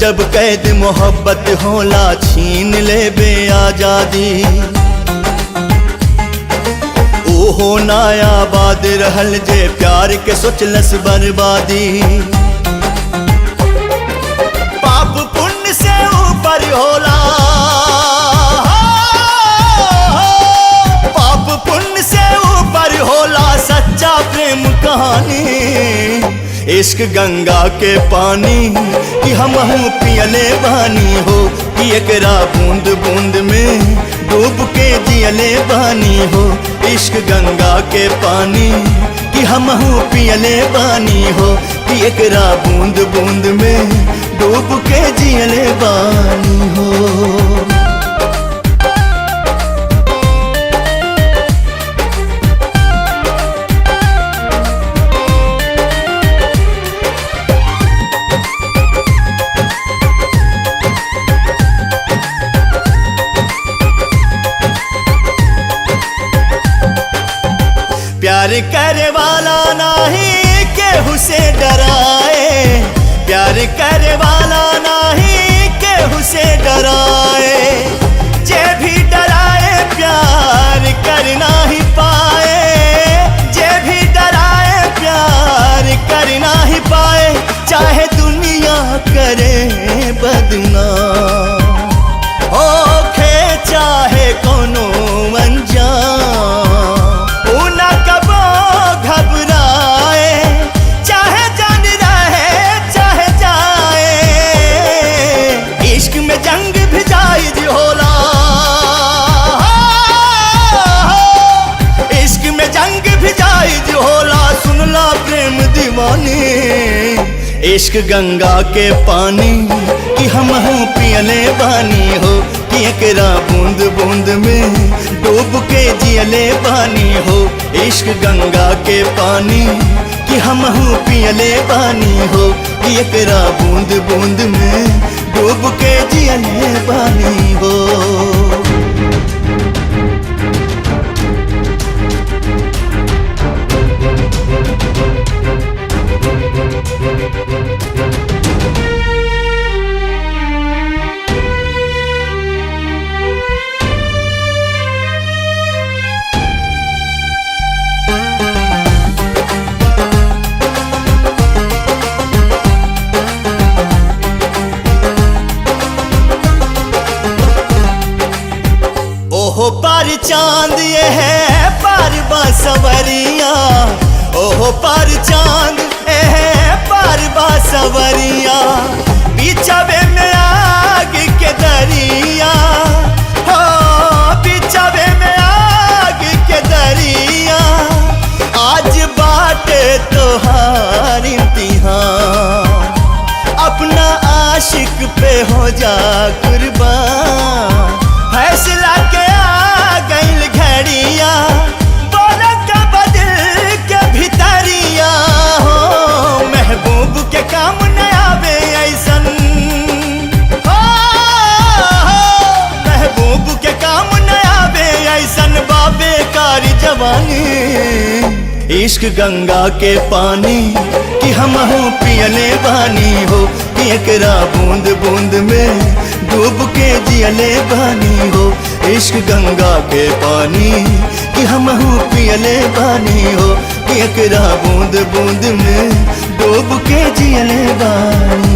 जब कैद मोहब्बत होला छीन ले बे आजादी। ओहो नायाबाद रहल जे प्यार के सोचलस बर्बादी। पाप पुण्य से ऊपर होला, पाप पुण्य से ऊपर होला सच्चा प्रेम कहानी। इश्क गंगा के पानी कि हमहू पियले बानी हो, कि एकरा बूंद बूंद में डूब के जियले बानी हो। इश्क गंगा के पानी कि हमहू पियले बानी हो, कि एकरा बूंद बूंद में डूब के जियले बानी हो। प्यार करे वाला नहीं केहू से डराए, प्यार करे वाला नहीं केहू से डराए। जे भी डराए प्यार कर नहीं पाए, जे भी डराए प्यार कर नहीं पाए। चाहे दुनिया करे बदनाम होखे चाहे कोनो अनजान, जंग भी जायज होला। इश्क में जंग भी जायज होला, सुनला प्रेम दीवानी। इश्क गंगा के पानी कि हमहू पियले बानी हो, कि एकरा बूंद बूंद में डूब के जियले बानी हो। इश्क गंगा के पानी कि हमहू पियले बानी हो, कि एकरा बूंद बूंद में डूब के जियले बानी हो। ओहो पार चांद ये है पार बांसवरिया, ओहो पार चांद ये है पार बांसवरिया। बिछावे में आग के दरिया हो, बिछावे में आग के दरिया। आज बाटे तोहार इम्तिहान, अपना आशिक पे हो जा कुर्बान। फैसला के आ गइल घड़िया, बोला का बदल के भितरिया हो। महबूब के काम न आवे ऐसन हो, महबूब के काम न आवे ऐसन बाबे कारी जवानी। इश्क गंगा के पानी कि हमहू पियले बानी हो, कि एकरा बूंद बूंद में डूब के जियले बानी हो। इश्क गंगा के पानी कि हमहू पियले बानी हो, कि एकरा बूंद बूंद में डूब के जियले बानी।